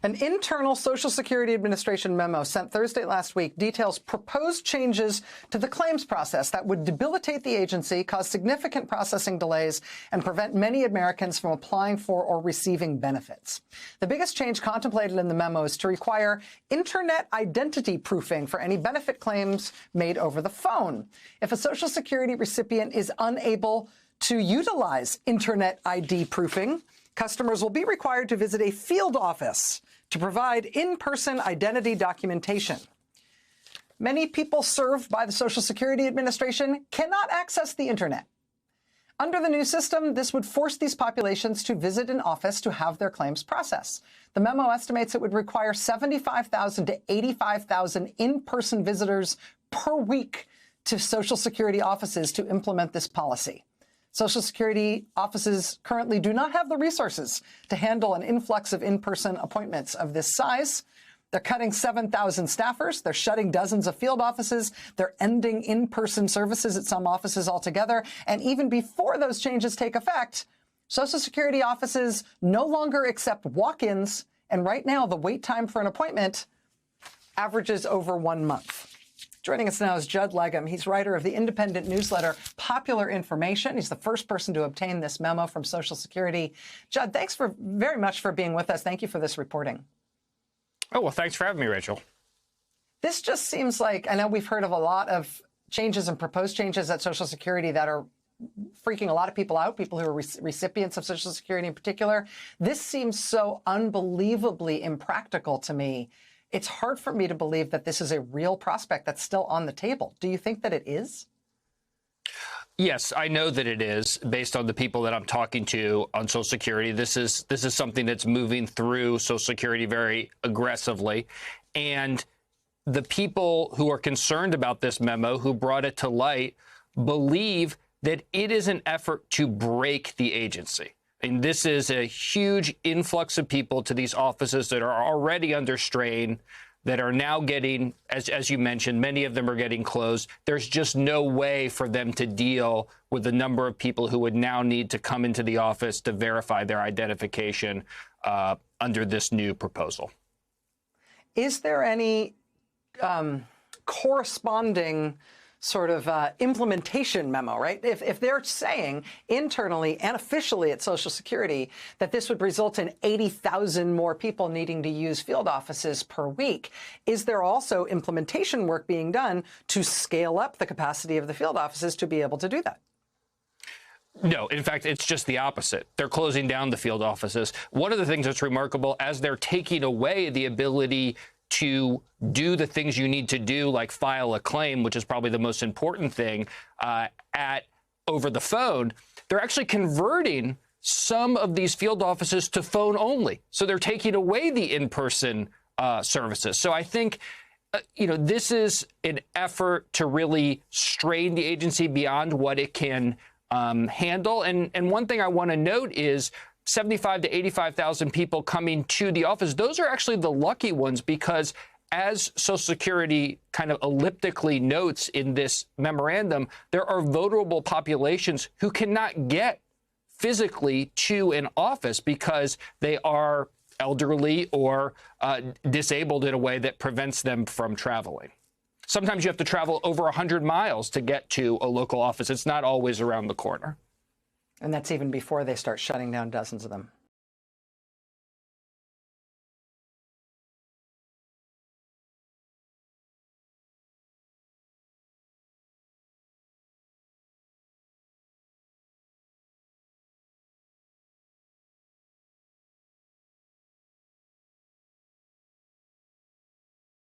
An internal Social Security Administration memo sent Thursday last week details proposed changes to the claims process that would debilitate the agency, cause significant processing delays, and prevent many Americans from applying for or receiving benefits. The biggest change contemplated in the memo is to require internet identity proofing for any benefit claims made over the phone. If a Social Security recipient is unable to utilize internet ID proofing, customers will be required to visit a field office to provide in-person identity documentation. Many people served by the Social Security Administration cannot access the internet. Under the new system, this would force these populations to visit an office to have their claims processed. The memo estimates it would require 75,000 to 85,000 in-person visitors per week to Social Security offices to implement this policy. Social Security offices currently do not have the resources to handle an influx of in-person appointments of this size. They're cutting 7,000 staffers. They're shutting dozens of field offices. They're ending in-person services at some offices altogether. And even before those changes take effect, Social Security offices no longer accept walk-ins. And right now, the wait time for an appointment averages over 1 month. Joining us now is Judd Legum. He's writer of the independent newsletter Popular Information. He's the first person to obtain this memo from Social Security. Judd, thanks very much for being with us. Thank you for this reporting. Oh, well, thanks for having me, Rachel. This just seems like, I know we've heard of a lot of changes and proposed changes at Social Security that are freaking a lot of people out, people who are recipients of Social Security in particular. This seems so unbelievably impractical to me. It's hard for me to believe that this is a real prospect that's still on the table. Do you think that it is? Yes, I know that it is, based on the people that I'm talking to on Social Security. This is something that's moving through Social Security very aggressively. And the people who are concerned about this memo, who brought it to light, believe that it is an effort to break the agency. And this is a huge influx of people to these offices that are already under strain, that are now getting, as you mentioned, many of them are getting closed. There's just no way for them to deal with the number of people who would now need to come into the office to verify their identification under this new proposal. Is there any corresponding sort of implementation memo, right? If they're saying internally and officially at Social Security that this would result in 80,000 more people needing to use field offices per week, is there also implementation work being done to scale up the capacity of the field offices to be able to do that? No, in fact, it's just the opposite. They're closing down the field offices. One of the things that's remarkable, as they're taking away the ability to do the things you need to do, like file a claim, which is probably the most important thing, over the phone, they're actually converting some of these field offices to phone only. So they're taking away the in-person services. So I think, this is an effort to really strain the agency beyond what it can handle. And one thing I want to note is 75 to 85,000 people coming to the office. Those are actually the lucky ones, because as Social Security kind of elliptically notes in this memorandum, there are vulnerable populations who cannot get physically to an office because they are elderly or disabled in a way that prevents them from traveling. Sometimes you have to travel over 100 miles to get to a local office. It's not always around the corner. And that's even before they start shutting down dozens of them.